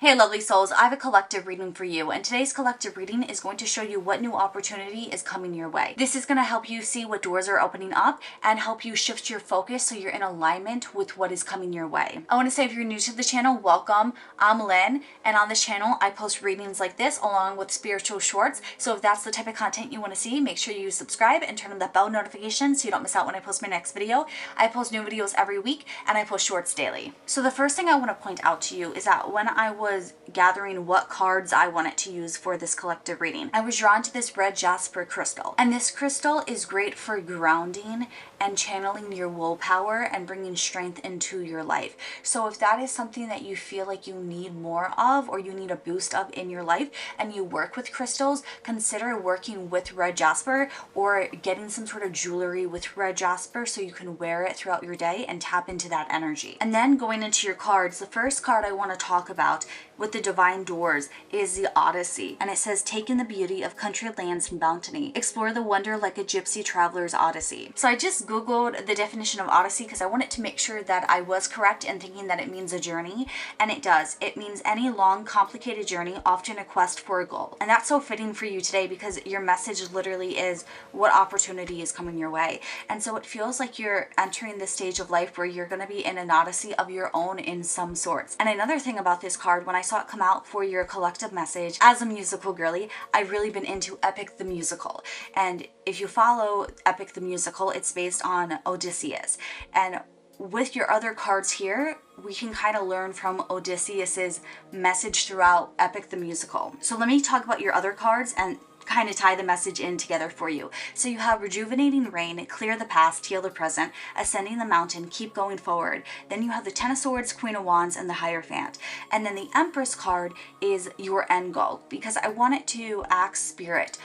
Hey lovely souls, I have a collective reading for you, and today's collective reading is going to show you what new opportunity is coming your way. This is going to help you see what doors are opening up and help you shift your focus so you're in alignment with what is coming your way. I want to say if you're new to the channel, welcome. I'm Lynn, and on this channel I post readings like this along with spiritual shorts, so if that's the type of content you want to see, make sure you subscribe and turn on that bell notification so you don't miss out when I post my next video. I post new videos every week and I post shorts daily. So the first thing I want to point out to you is that when I was gathering what cards I wanted to use for this collective reading, I was drawn to this red jasper crystal, and this crystal is great for grounding and channeling your willpower and bringing strength into your life. So if that is something that you feel like you need more of or you need a boost of in your life and you work with crystals, consider working with red jasper or getting some sort of jewelry with red jasper so you can wear it throughout your day and tap into that energy. And then going into your cards, the first card I want to talk about with the divine doors is the Odyssey, and it says, take in the beauty of country lands and bounty, explore the wonder like a gypsy traveler's odyssey. So I just googled the definition of Odyssey because I wanted to make sure that I was correct in thinking that it means a journey, and it does. It means any long complicated journey, often a quest for a goal. And that's so fitting for you today because your message literally is what opportunity is coming your way. And so it feels like you're entering this stage of life where you're going to be in an odyssey of your own in some sorts. And another thing about this card, when I saw it come out for your collective message, as a musical girly, I've really been into Epic the musical. And if you follow Epic the musical, it's based on Odysseus. And with your other cards here, we can kind of learn from Odysseus's message throughout Epic the musical. So let me talk about your other cards and kind of tie the message in together for you. So you have rejuvenating rain, clear the past, heal the present, ascending the mountain, keep going forward. Then you have the Ten of Swords, Queen of Wands, and the Hierophant. And then the Empress card is your end goal, because I wanted to ask Spirit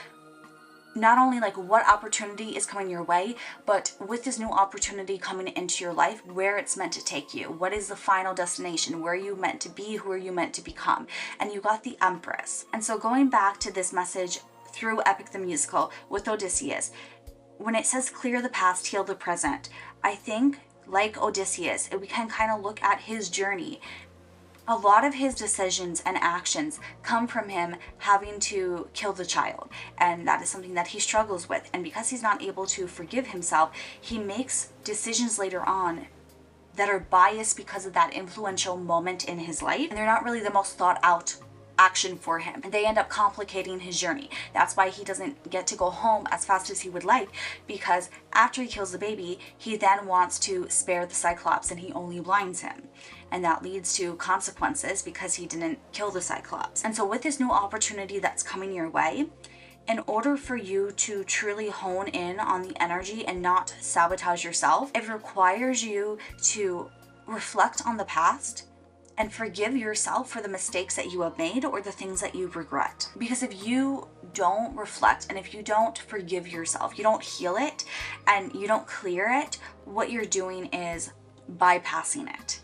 not only like what opportunity is coming your way, but with this new opportunity coming into your life, where it's meant to take you. What is the final destination? Where are you meant to be? Who are you meant to become? And you got the Empress. And so going back to this message through Epic the musical with Odysseus, when it says clear the past, heal the present, I think like Odysseus, we can kind of look at his journey. A lot of his decisions and actions come from him having to kill the child, and that is something that he struggles with. And because he's not able to forgive himself, he makes decisions later on that are biased because of that influential moment in his life, and they're not really the most thought out action for him, and they end up complicating his journey. That's why he doesn't get to go home as fast as he would like, because after he kills the baby, he then wants to spare the Cyclops and he only blinds him, and that leads to consequences because he didn't kill the Cyclops. And so with this new opportunity that's coming your way, in order for you to truly hone in on the energy and not sabotage yourself, it requires you to reflect on the past and forgive yourself for the mistakes that you have made or the things that you regret. Because if you don't reflect and if you don't forgive yourself, you don't heal it and you don't clear it, what you're doing is bypassing it.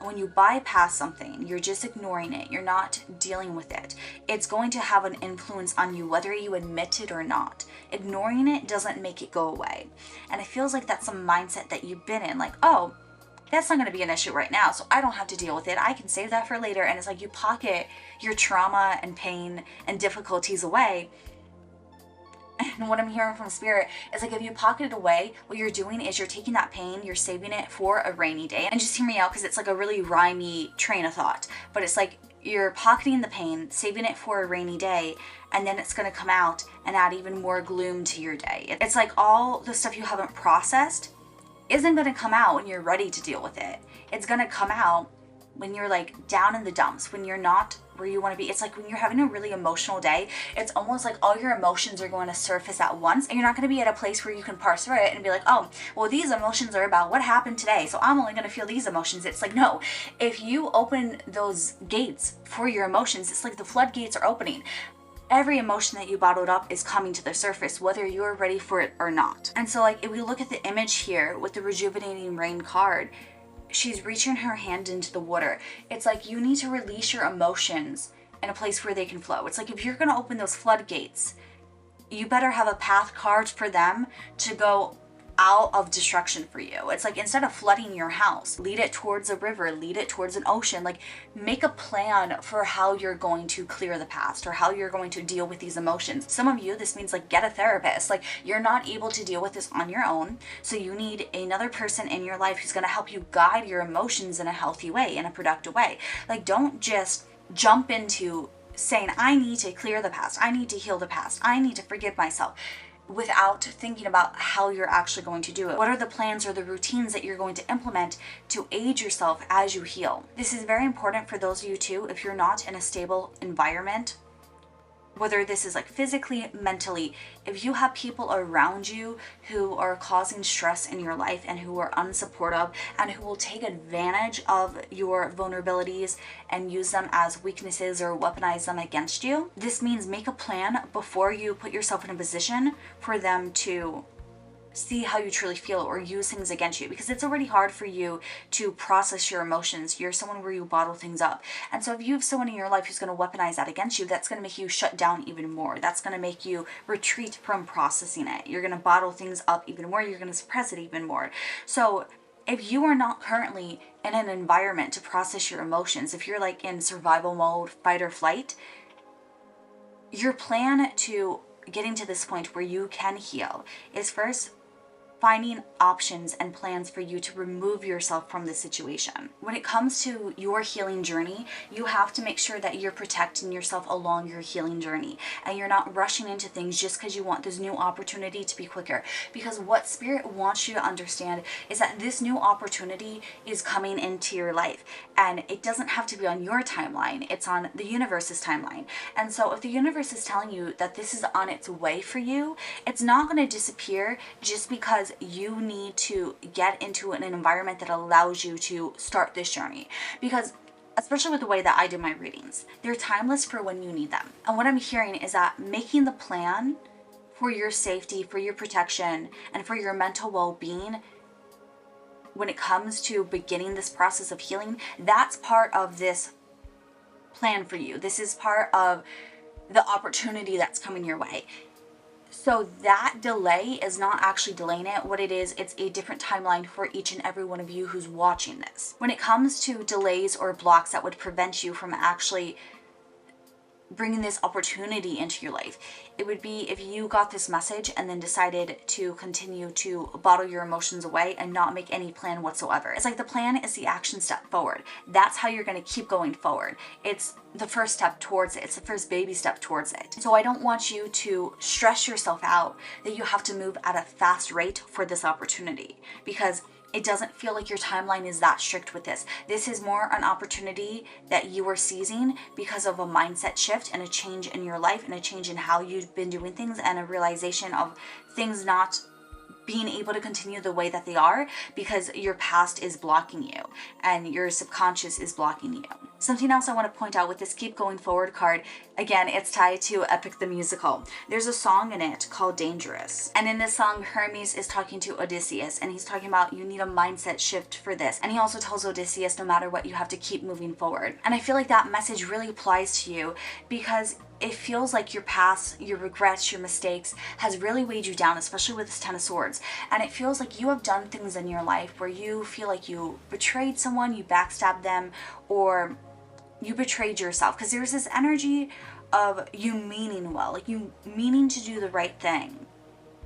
When you bypass something, you're just ignoring it, you're not dealing with it. It's going to have an influence on you whether you admit it or not. Ignoring it doesn't make it go away. And it feels like that's a mindset that you've been in, like, oh, that's not going to be an issue right now, so I don't have to deal with it. I can save that for later. And it's like you pocket your trauma and pain and difficulties away. And what I'm hearing from Spirit is like if you pocket it away, what you're doing is you're taking that pain, you're saving it for a rainy day. And just hear me out because it's like a really rhymey train of thought. But it's like you're pocketing the pain, saving it for a rainy day, and then it's going to come out and add even more gloom to your day. It's like all the stuff you haven't processed isn't going to come out when you're ready to deal with it. It's going to come out when you're like down in the dumps, when you're not where you want to be. It's like when you're having a really emotional day, it's almost like all your emotions are going to surface at once, and you're not going to be at a place where you can parse through it and be like, oh, well, these emotions are about what happened today, so I'm only going to feel these emotions. It's like, no, if you open those gates for your emotions, it's like the floodgates are opening. Every emotion that you bottled up is coming to the surface, whether you're ready for it or not. And so like if we look at the image here with the rejuvenating rain card, she's reaching her hand into the water. It's like you need to release your emotions in a place where they can flow. It's like if you're going to open those floodgates, you better have a path carved for them to go out of destruction for you. It's like, instead of flooding your house, lead it towards a river, lead it towards an ocean. Like, make a plan for how you're going to clear the past or how you're going to deal with these emotions. Some of you, this means like get a therapist. Like, you're not able to deal with this on your own, so you need another person in your life who's going to help you guide your emotions in a healthy way, in a productive way. Like, don't just jump into saying, I need to clear the past, I need to heal the past, I need to forgive myself, without thinking about how you're actually going to do it. What are the plans or the routines that you're going to implement to aid yourself as you heal? This is very important for those of you too, if you're not in a stable environment, whether this is like physically, mentally, if you have people around you who are causing stress in your life and who are unsupportive and who will take advantage of your vulnerabilities and use them as weaknesses or weaponize them against you, this means make a plan before you put yourself in a position for them to see how you truly feel or use things against you, because it's already hard for you to process your emotions. You're someone where you bottle things up. And so if you have someone in your life who's going to weaponize that against you, that's going to make you shut down even more. That's going to make you retreat from processing it. You're going to bottle things up even more. You're going to suppress it even more. So if you are not currently in an environment to process your emotions, if you're like in survival mode, fight or flight, your plan to getting to this point where you can heal is first finding options and plans for you to remove yourself from the situation. When it comes to your healing journey, you have to make sure that you're protecting yourself along your healing journey and you're not rushing into things just because you want this new opportunity to be quicker. Because what Spirit wants you to understand is that this new opportunity is coming into your life, and it doesn't have to be on your timeline, it's on the universe's timeline. And so if the universe is telling you that this is on its way for you, it's not going to disappear just because you need to get into an environment that allows you to start this journey. Because especially with the way that I do my readings, they're timeless for when you need them. And what I'm hearing is that making the plan for your safety, for your protection, and for your mental well-being when it comes to beginning this process of healing, that's part of this plan for you. This is part of the opportunity that's coming your way. So that delay is not actually delaying it. What it is, it's a different timeline for each and every one of you who's watching this. When it comes to delays or blocks that would prevent you from actually bringing this opportunity into your life, it would be if you got this message and then decided to continue to bottle your emotions away and not make any plan whatsoever. It's like the plan is the action step forward. That's how you're going to keep going forward. It's the first step towards it. It's the first baby step towards it. So I don't want you to stress yourself out that you have to move at a fast rate for this opportunity, because it doesn't feel like your timeline is that strict with this. This is more an opportunity that you are seizing because of a mindset shift and a change in your life and a change in how you've been doing things and a realization of things not being able to continue the way that they are because your past is blocking you and your subconscious is blocking you. Something else I want to point out with this Keep Going Forward card, again, it's tied to Epic the musical. There's a song in it called Dangerous. And in this song, Hermes is talking to Odysseus, and he's talking about you need a mindset shift for this. And he also tells Odysseus, no matter what, you have to keep moving forward. And I feel like that message really applies to you because it feels like your past, your regrets, your mistakes has really weighed you down, especially with this Ten of Swords. And it feels like you have done things in your life where you feel like you betrayed someone, you backstabbed them, or you betrayed yourself. Because there's this energy of you meaning well, like you meaning to do the right thing,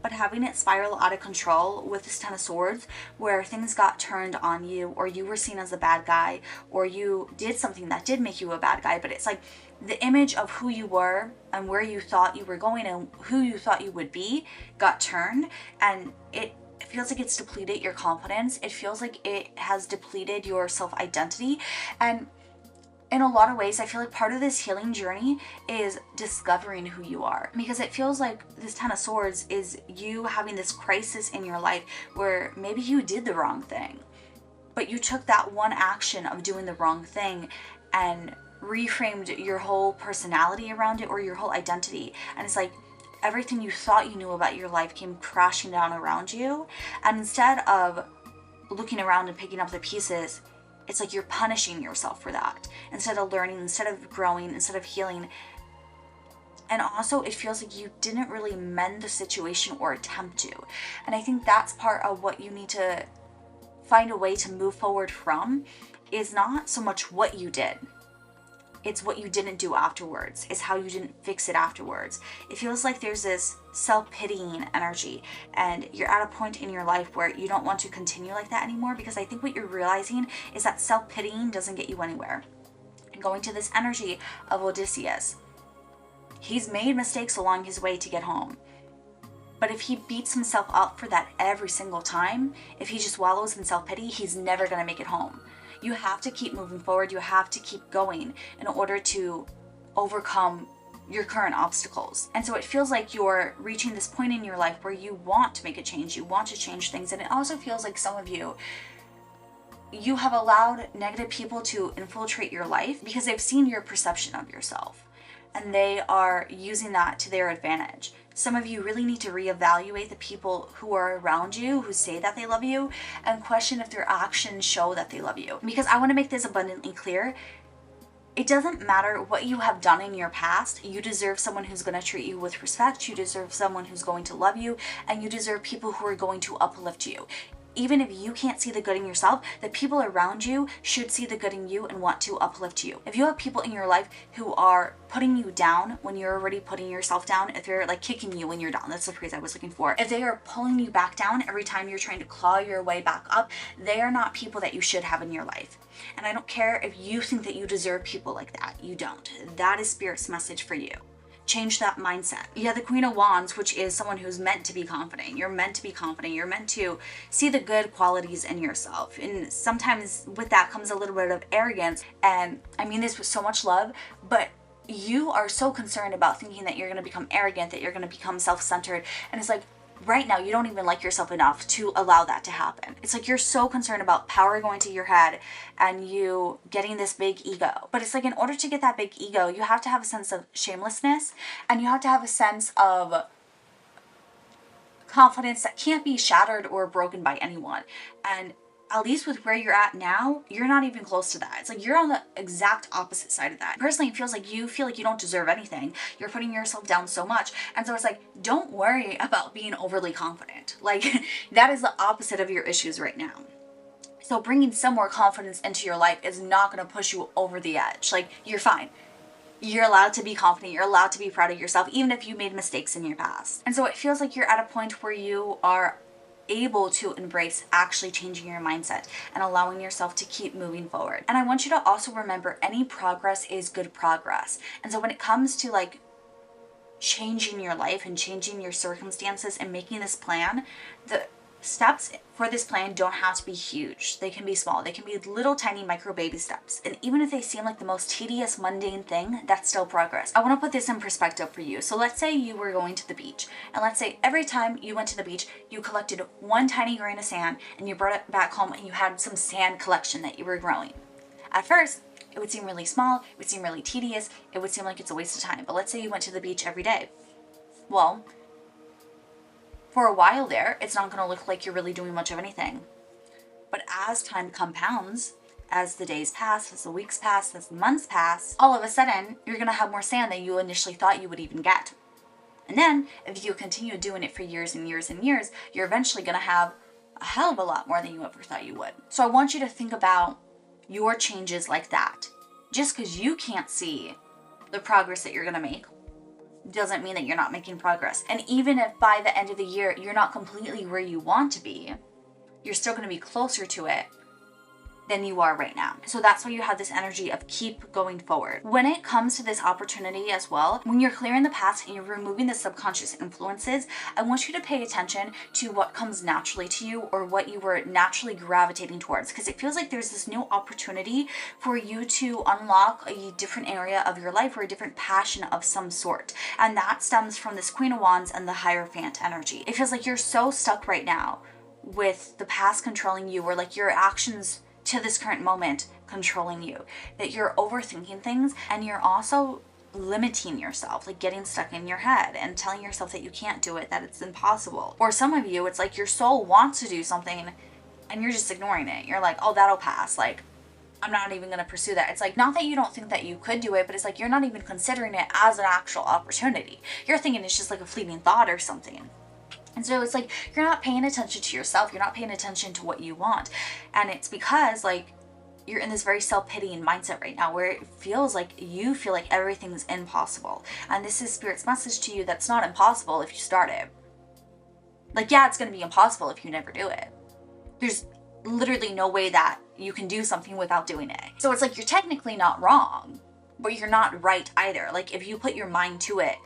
but having it spiral out of control with this Ten of Swords where things got turned on you, or you were seen as a bad guy, or you did something that did make you a bad guy. But it's like the image of who you were and where you thought you were going and who you thought you would be got turned, and it feels like it's depleted your confidence. It feels like it has depleted your self-identity. And in a lot of ways, I feel like part of this healing journey is discovering who you are, because it feels like this Ten of Swords is you having this crisis in your life where maybe you did the wrong thing, but you took that one action of doing the wrong thing and reframed your whole personality around it, or your whole identity. And it's like everything you thought you knew about your life came crashing down around you. And instead of looking around and picking up the pieces, it's like you're punishing yourself for that. Instead of learning, instead of growing, instead of healing, And also it feels like you didn't really mend the situation or attempt to. And I think that's part of what you need to find a way to move forward from, is not so much what you did. It's what you didn't do afterwards. It's how you didn't fix it afterwards. It feels like there's this self-pitying energy, and you're at a point in your life where you don't want to continue like that anymore, because I think what you're realizing is that self-pitying doesn't get you anywhere. And going to this energy of Odysseus, he's made mistakes along his way to get home. But if he beats himself up for that every single time, if he just wallows in self-pity, he's never going to make it home. You have to keep moving forward. You have to keep going in order to overcome your current obstacles. And so it feels like you're reaching this point in your life where you want to make a change. You want to change things. And it also feels like some of you have allowed negative people to infiltrate your life because they've seen your perception of yourself, and they are using that to their advantage. Some of you really need to reevaluate the people who are around you, who say that they love you, and question if their actions show that they love you. Because I want to make this abundantly clear, it doesn't matter what you have done in your past. You deserve someone who's going to treat you with respect. You deserve someone who's going to love you, and you deserve people who are going to uplift you. Even if you can't see the good in yourself, the people around you should see the good in you and want to uplift you. If you have people in your life who are putting you down when you're already putting yourself down, if they're like kicking you when you're down, that's the phrase I was looking for. If they are pulling you back down every time you're trying to claw your way back up, they are not people that you should have in your life. And I don't care if you think that you deserve people like that. You don't. That is Spirit's message for you. Change that mindset. You have the Queen of Wands, which is someone who's meant to be confident. You're meant to be confident. You're meant to see the good qualities in yourself. And sometimes with that comes a little bit of arrogance. And I mean this with so much love, but you are so concerned about thinking that you're going to become arrogant, that you're going to become self-centered. And it's like, right now, you don't even like yourself enough to allow that to happen. It's like you're so concerned about power going to your head and you getting this big ego. But it's like, in order to get that big ego, you have to have a sense of shamelessness, and you have to have a sense of confidence that can't be shattered or broken by anyone. And at least with where you're at now, you're not even close to that. It's like you're on the exact opposite side of that. Personally, it feels like you don't deserve anything. You're putting yourself down so much. And so it's like, don't worry about being overly confident. Like, that is the opposite of your issues right now. So bringing some more confidence into your life is not going to push you over the edge. Like, you're fine. You're allowed to be confident. You're allowed to be proud of yourself, even if you made mistakes in your past. And so it feels like you're at a point where you are able to embrace actually changing your mindset and allowing yourself to keep moving forward. And I want you to also remember, any progress is good progress. And so when it comes to like changing your life and changing your circumstances and making this plan, the steps for this plan don't have to be huge. They can be small. They can be little tiny micro baby steps. And even if they seem like the most tedious, mundane thing, that's still progress. I want to put this in perspective for you. So let's say you were going to the beach, and let's say every time you went to the beach, you collected one tiny grain of sand and you brought it back home and you had some sand collection that you were growing. At first, it would seem really small, it would seem really tedious, it would seem like it's a waste of time. But let's say you went to the beach every day. Well, for a while there, it's not going to look like you're really doing much of anything. But as time compounds, as the days pass, as the weeks pass, as the months pass, all of a sudden, you're going to have more sand than you initially thought you would even get. And then, if you continue doing it for years and years and years, you're eventually going to have a hell of a lot more than you ever thought you would. So I want you to think about your changes like that. Just because you can't see the progress that you're going to make doesn't mean that you're not making progress. And even if by the end of the year you're not completely where you want to be, you're still going to be closer to it than you are right now. So that's why you have this energy of keep going forward. When it comes to this opportunity as well, when you're clearing the past and you're removing the subconscious influences, I want you to pay attention to what comes naturally to you, or what you were naturally gravitating towards, because it feels like there's this new opportunity for you to unlock a different area of your life or a different passion of some sort. And that stems from this Queen of Wands and the Hierophant energy. It feels like you're so stuck right now with the past controlling you, or like your actions to this current moment controlling you, that you're overthinking things, and you're also limiting yourself, like getting stuck in your head and telling yourself that you can't do it, that it's impossible. Or some of you, it's like your soul wants to do something and you're just ignoring it. You're like, oh, that'll pass. Like, I'm not even going to pursue that. It's like, not that you don't think that you could do it, but it's like you're not even considering it as an actual opportunity. You're thinking it's just like a fleeting thought or something. And so it's like you're not paying attention to yourself. You're not paying attention to what you want. And it's because like you're in this very self-pitying mindset right now where it feels like you feel like everything's impossible. And this is Spirit's message to you that's not impossible if you start it. Like, yeah, it's going to be impossible if you never do it. There's literally no way that you can do something without doing it. So it's like you're technically not wrong, but you're not right either. Like if you put your mind to it,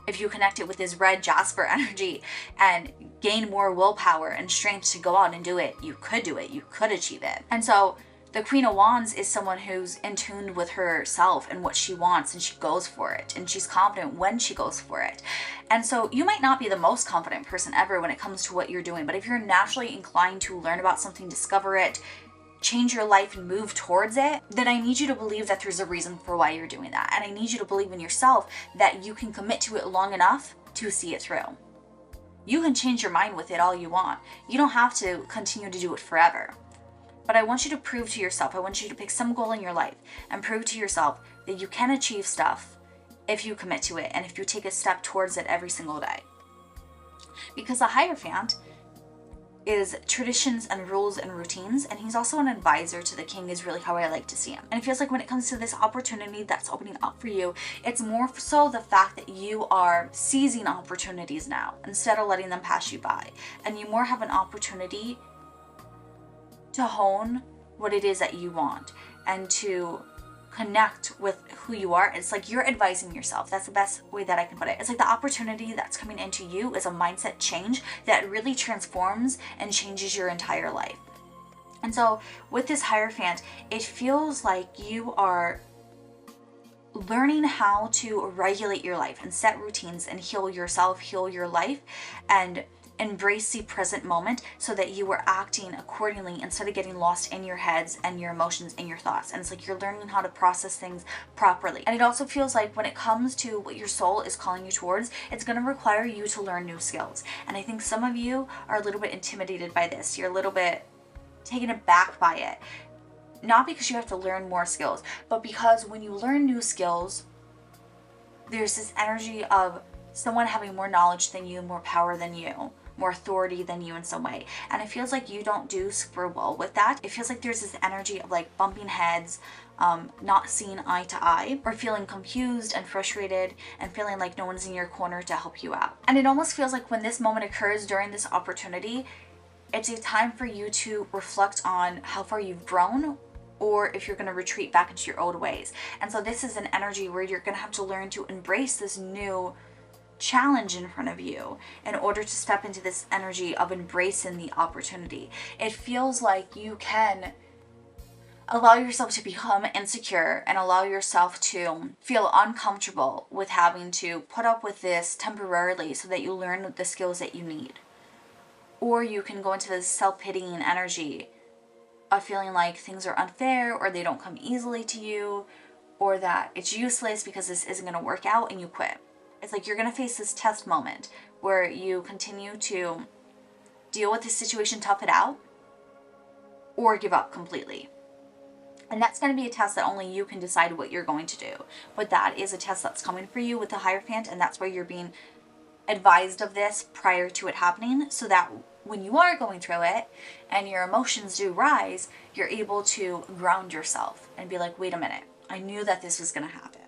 if you connect it with this red jasper energy and gain more willpower and strength to go out and do it, you could do it, you could achieve it. And so the Queen of Wands is someone who's in tune with herself and what she wants, and she goes for it, and she's confident when she goes for it. And so you might not be the most confident person ever when it comes to what you're doing, but if you're naturally inclined to learn about something, discover it, change your life and move towards it, then I need you to believe that there's a reason for why you're doing that. And I need you to believe in yourself that you can commit to it long enough to see it through. You can change your mind with it all you want. You don't have to continue to do it forever. But I want you to prove to yourself, I want you to pick some goal in your life and prove to yourself that you can achieve stuff if you commit to it and if you take a step towards it every single day. Because the Hierophant is traditions and rules and routines, and he's also an advisor to the king, is really how I like to see him. And it feels like when it comes to this opportunity that's opening up for you, it's more so the fact that you are seizing opportunities now instead of letting them pass you by. And you more have an opportunity to hone what it is that you want and to connect with who you are. It's like you're advising yourself. That's the best way that I can put it. It's like the opportunity that's coming into you is a mindset change that really transforms and changes your entire life. And so with this Hierophant, it feels like you are learning how to regulate your life and set routines and heal yourself, heal your life, and embrace the present moment so that you are acting accordingly instead of getting lost in your heads and your emotions and your thoughts. And it's like you're learning how to process things properly. And it also feels like when it comes to what your soul is calling you towards, it's going to require you to learn new skills. And I think some of you are a little bit intimidated by this. You're a little bit taken aback by it. Not because you have to learn more skills, but because when you learn new skills, there's this energy of someone having more knowledge than you, more power than you, more authority than you in some way. And it feels like you don't do super well with that. It feels like there's this energy of like bumping heads, not seeing eye to eye, or feeling confused and frustrated and feeling like no one's in your corner to help you out. And it almost feels like when this moment occurs during this opportunity, it's a time for you to reflect on how far you've grown, or if you're going to retreat back into your old ways. And so this is an energy where you're going to have to learn to embrace this new challenge in front of you in order to step into this energy of embracing the opportunity. It feels like you can allow yourself to become insecure and allow yourself to feel uncomfortable with having to put up with this temporarily so that you learn the skills that you need. Or you can go into this self-pitying energy of feeling like things are unfair or they don't come easily to you, or that it's useless because this isn't going to work out, and you quit. It's like you're going to face this test moment where you continue to deal with this situation, tough it out, or give up completely. And that's going to be a test that only you can decide what you're going to do. But that is a test that's coming for you with the Hierophant, and that's why you're being advised of this prior to it happening, so that when you are going through it and your emotions do rise, you're able to ground yourself and be like, wait a minute, I knew that this was going to happen.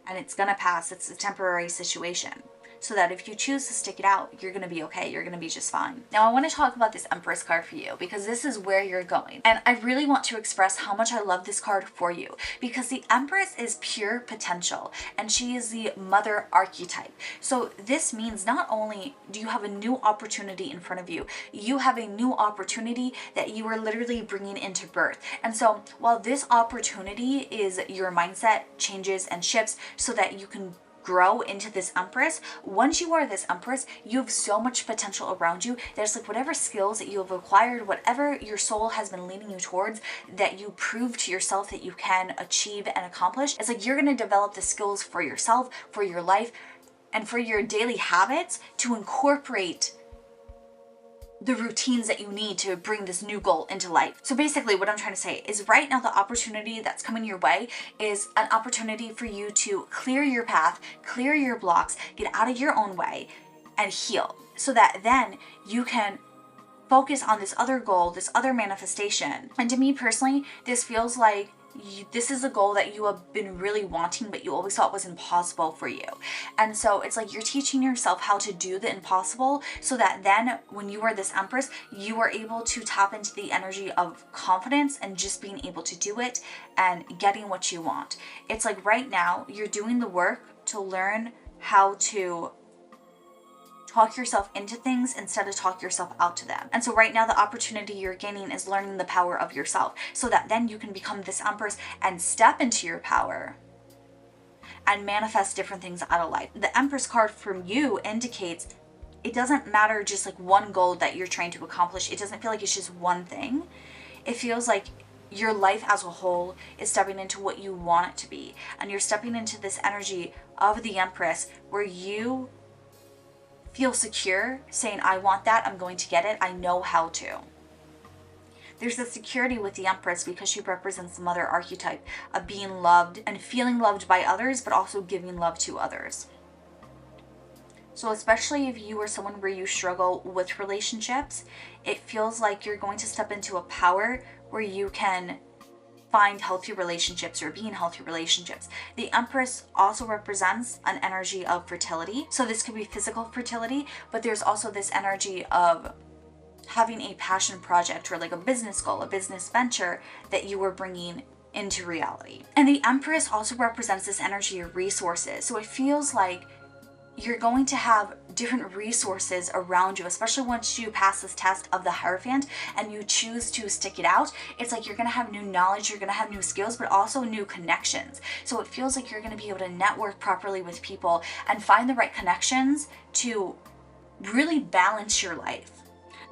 And it's going to pass. It's a temporary situation. So that if you choose to stick it out, you're going to be okay. You're going to be just fine. Now, I want to talk about this Empress card for you because this is where you're going. And I really want to express how much I love this card for you, because the Empress is pure potential and she is the mother archetype. So this means not only do you have a new opportunity in front of you, you have a new opportunity that you are literally bringing into birth. And so while this opportunity is your mindset changes and shifts so that you can grow into this Empress, once you are this Empress, you have so much potential around you. There's like whatever skills that you have acquired, whatever your soul has been leading you towards, that you prove to yourself that you can achieve and accomplish. It's like you're going to develop the skills for yourself, for your life, and for your daily habits to incorporate the routines that you need to bring this new goal into life. So basically what I'm trying to say is right now the opportunity that's coming your way is an opportunity for you to clear your path, clear your blocks, get out of your own way and heal, so that then you can focus on this other goal, this other manifestation. And to me personally, this feels like this is a goal that you have been really wanting, but you always thought was impossible for you. And so it's like you're teaching yourself how to do the impossible, so that then when you are this Empress, you are able to tap into the energy of confidence and just being able to do it and getting what you want. It's like right now you're doing the work to learn how to talk yourself into things instead of talk yourself out to them. And so right now the opportunity you're gaining is learning the power of yourself, so that then you can become this Empress and step into your power and manifest different things out of life. The Empress card from you indicates it doesn't matter just like one goal that you're trying to accomplish. It doesn't feel like it's just one thing. It feels like your life as a whole is stepping into what you want it to be. And you're stepping into this energy of the Empress where you feel secure saying, I want that, I'm going to get it, I know how to. There's a security with the Empress because she represents the mother archetype of being loved and feeling loved by others, but also giving love to others. So especially if you are someone where you struggle with relationships, it feels like you're going to step into a power where you can find healthy relationships or be in healthy relationships. The Empress also represents an energy of fertility. So this could be physical fertility, but there's also this energy of having a passion project or like a business goal, a business venture that you were bringing into reality. And the Empress also represents this energy of resources. So it feels like you're going to have different resources around you, especially once you pass this test of the Hierophant and you choose to stick it out. It's like you're going to have new knowledge, you're going to have new skills, but also new connections. So it feels like you're going to be able to network properly with people and find the right connections to really balance your life.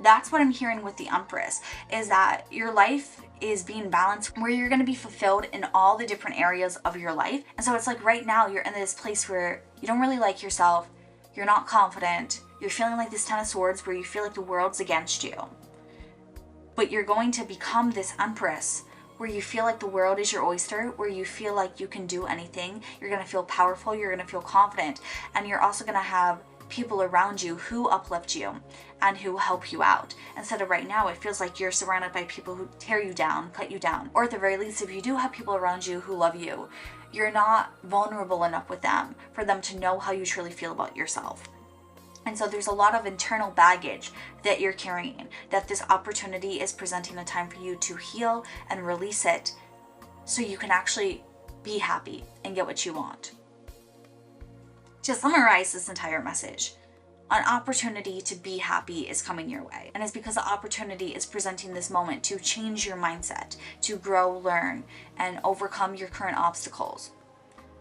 That's what I'm hearing with the Empress, is that your life is being balanced, where you're going to be fulfilled in all the different areas of your life. And so it's like right now you're in this place where you don't really like yourself, you're not confident, you're feeling like this Ten of Swords where you feel like the world's against you. But you're going to become this Empress where you feel like the world is your oyster, where you feel like you can do anything, you're going to feel powerful, you're going to feel confident, and you're also going to have people around you who uplift you and who help you out. Instead of right now, it feels like you're surrounded by people who tear you down, cut you down. Or at the very least, if you do have people around you who love you, you're not vulnerable enough with them for them to know how you truly feel about yourself. And so there's a lot of internal baggage that you're carrying, that this opportunity is presenting a time for you to heal and release it so you can actually be happy and get what you want. To summarize this entire message, an opportunity to be happy is coming your way. And it's because the opportunity is presenting this moment to change your mindset, to grow, learn, and overcome your current obstacles.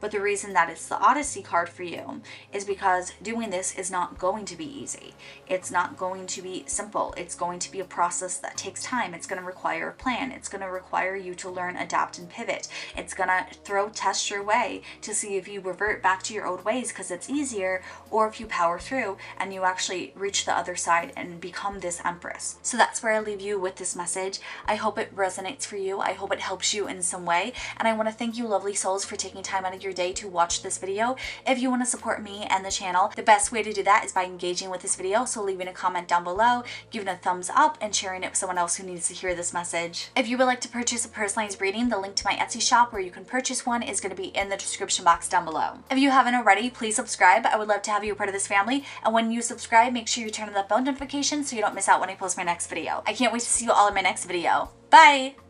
But the reason that it's the Odyssey card for you is because doing this is not going to be easy. It's not going to be simple. It's going to be a process that takes time. It's going to require a plan. It's going to require you to learn, adapt, and pivot. It's going to test your way to see if you revert back to your old ways because it's easier, or if you power through and you actually reach the other side and become this Empress. So that's where I leave you with this message. I hope it resonates for you. I hope it helps you in some way. And I want to thank you, lovely souls, for taking time out of your day to watch this video. If you want to support me and the channel, the best way to do that is by engaging with this video. So leaving a comment down below, giving a thumbs up, and sharing it with someone else who needs to hear this message. If you would like to purchase a personalized reading, the link to my Etsy shop where you can purchase one is going to be in the description box down below. If you haven't already, please subscribe. I would love to have you a part of this family. And when you subscribe, make sure you turn on that bell notification so you don't miss out when I post my next video. I can't wait to see you all in my next video. Bye!